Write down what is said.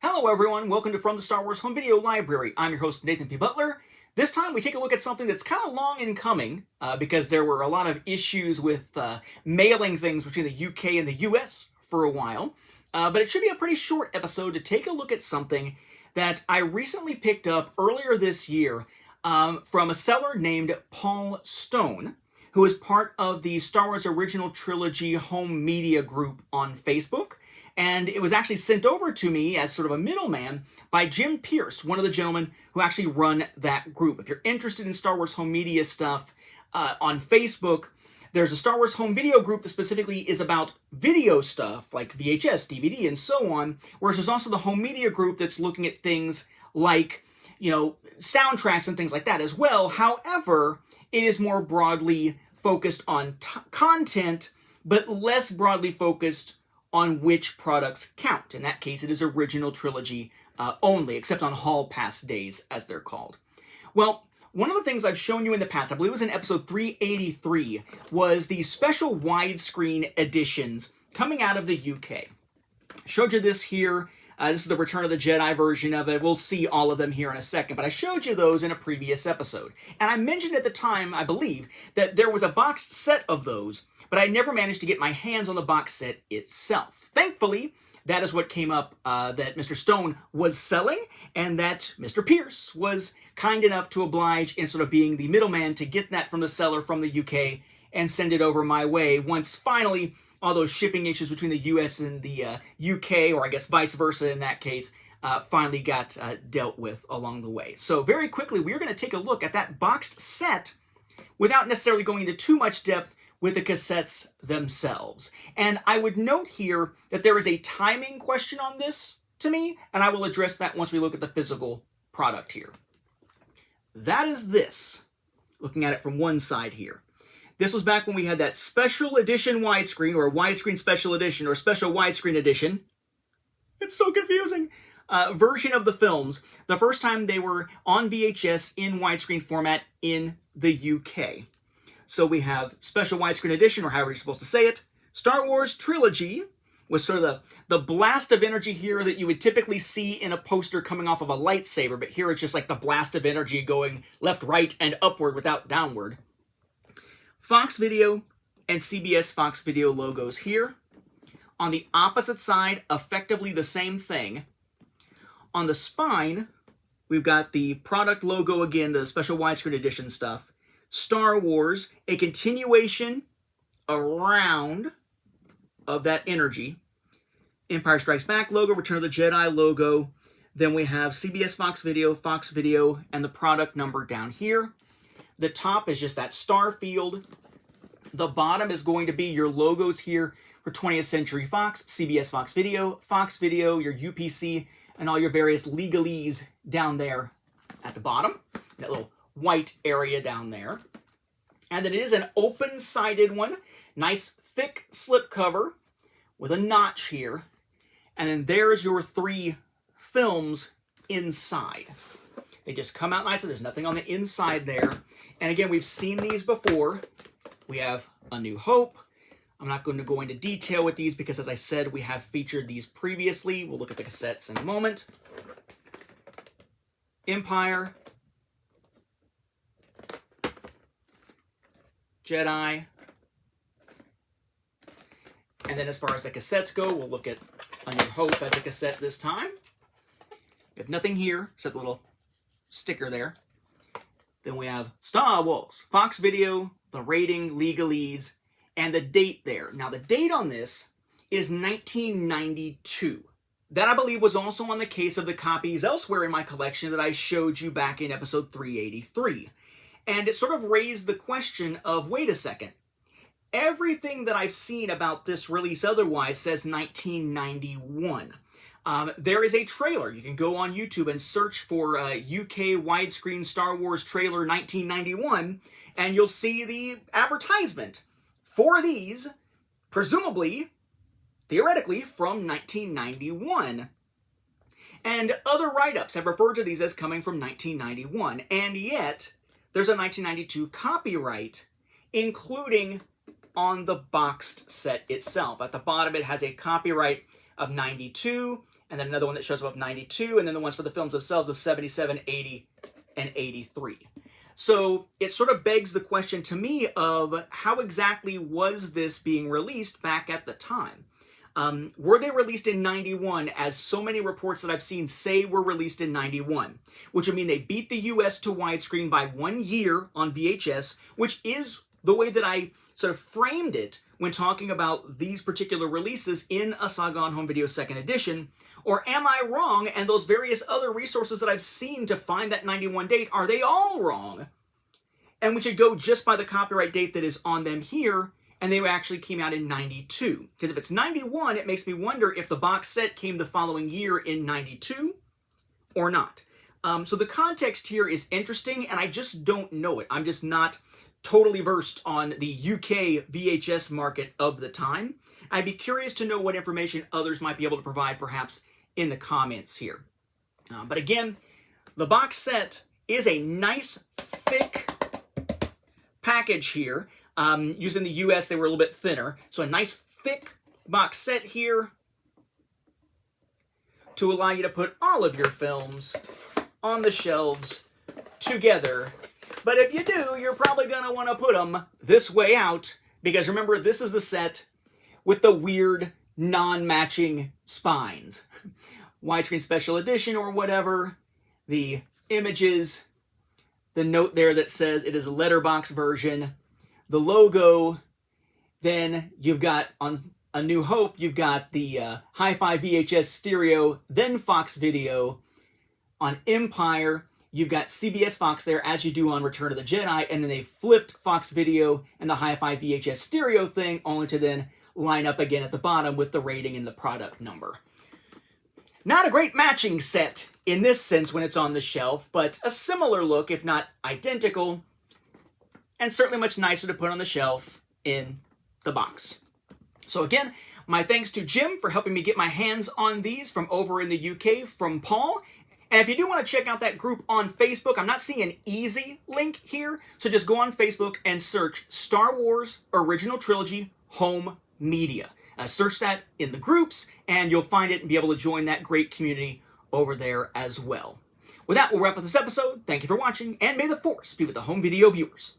Hello everyone, welcome to From the Star Wars Home Video Library. I'm your host Nathan P. Butler. This time we take a look at something that's kind of long in coming because there were a lot of issues with mailing things between the UK and the US for a while. But it should be a pretty short episode to take a look at something that I recently picked up earlier this year from a seller named Paul Stone, who is part of the Star Wars Original Trilogy Home Media group on Facebook. And it was actually sent over to me as sort of a middleman by Jim Pierce, one of the gentlemen who actually run that group. If you're interested in Star Wars home media stuff on Facebook, there's a Star Wars home video group that specifically is about video stuff like VHS, DVD, and so on. Whereas there's also the home media group that's looking at things like, soundtracks and things like that as well. However, it is more broadly focused on content, but less broadly focused on which products count. In that case, it is original trilogy only, except on hall pass days, as they're called. Well, one of the things I've shown you in the past, I believe it was in episode 383, was the special widescreen editions coming out of the UK. I showed you this here. This is the Return of the Jedi version of it. We'll see all of them here in a second, but I showed you those in a previous episode. And I mentioned at the time, I believe, that there was a boxed set of those, but I never managed to get my hands on the box set itself. Thankfully, that is what came up that Mr. Stone was selling, and that Mr. Pierce was kind enough to oblige in sort of being the middleman to get that from the seller from the UK and send it over my way once finally all those shipping issues between the US and the UK, or I guess vice versa in that case, finally got dealt with along the way. So very quickly, we're going to take a look at that boxed set without necessarily going into too much depth with the cassettes themselves. And I would note here that there is a timing question on this to me, and I will address that once we look at the physical product here. That is this, looking at it from one side here. This was back when we had that special edition widescreen, or widescreen special edition, or special widescreen edition. It's so confusing. Version of the films, the first time they were on VHS in widescreen format in the UK. So we have special widescreen edition, or however you're supposed to say it. Star Wars Trilogy was sort of the blast of energy here that you would typically see in a poster coming off of a lightsaber, but here it's just like the blast of energy going left, right, and upward without downward. Fox Video and CBS Fox Video logos here. On the opposite side, effectively the same thing. On the spine, we've got the product logo again, the special widescreen edition stuff. Star Wars, a continuation around of that energy. Empire Strikes Back logo, Return of the Jedi logo. Then we have CBS Fox Video, and the product number down here. The top is just that star field. The bottom is going to be your logos here for 20th Century Fox, CBS Fox Video, your UPC, and all your various legalese down there at the bottom. That little white area down there. And then it is an open-sided one. Nice thick slip cover with a notch here. And then there's your three films inside. They just come out nicely. There's nothing on the inside there. And again, we've seen these before. We have A New Hope. I'm not going to go into detail with these because, as I said, we have featured these previously. We'll look at the cassettes in a moment. Empire. Jedi. And then as far as the cassettes go, we'll look at A New Hope as a cassette this time. We have nothing here except a little sticker there. Then we have Star Wars, Fox Video, the rating, legalese, and the date there. Now the date on this is 1992. That, I believe, was also on the case of the copies elsewhere in my collection that I showed you back in episode 383. And it sort of raised the question of, wait a second, everything that I've seen about this release otherwise says 1991. There is a trailer. You can go on YouTube and search for UK widescreen Star Wars trailer 1991, and you'll see the advertisement for these, presumably, theoretically, from 1991. And other write-ups have referred to these as coming from 1991, and yet there's a 1992 copyright, including on the boxed set itself. At the bottom, it has a copyright of 92, and then another one that shows up of 92, and then the ones for the films themselves of 77, 80, and 83. So it sort of begs the question to me of how exactly was this being released back at the time? Were they released in 91, as so many reports that I've seen say were released in 91? Which would mean they beat the US to widescreen by 1 year on VHS, which is the way that I sort of framed it when talking about these particular releases in a Saga on Home Video 2nd edition. Or am I wrong, and those various other resources that I've seen to find that 91 date, are they all wrong? And we should go just by the copyright date that is on them here, and they actually came out in 92. Because if it's 91, it makes me wonder if the box set came the following year in 92 or not. So the context here is interesting, and I just don't know it. I'm just not totally versed on the UK VHS market of the time. I'd be curious to know what information others might be able to provide, perhaps in the comments here. But again, the box set is a nice, thick package here. Using the US, they were a little bit thinner. So a nice, thick box set here to allow you to put all of your films on the shelves together. But if you do, you're probably going to want to put them this way out, because remember, this is the set with the weird non-matching spines. Widescreen Special Edition or whatever, the images, the note there that says it is a letterbox version, the logo, then you've got on A New Hope, you've got the Hi-Fi VHS stereo, then Fox Video. On Empire, you've got CBS Fox there, as you do on Return of the Jedi, and then they flipped Fox Video and the Hi-Fi VHS stereo thing, only to then line up again at the bottom with the rating and the product number. Not a great matching set in this sense when it's on the shelf, but a similar look, if not identical, and certainly much nicer to put on the shelf in the box. So again, my thanks to Jim for helping me get my hands on these from over in the UK from Paul. And if you do want to check out that group on Facebook, I'm not seeing an easy link here, so just go on Facebook and search Star Wars Original Trilogy Home Media. Search that in the groups, and you'll find it and be able to join that great community over there as well. With that, we'll wrap up this episode. Thank you for watching, and may the Force be with the home video viewers.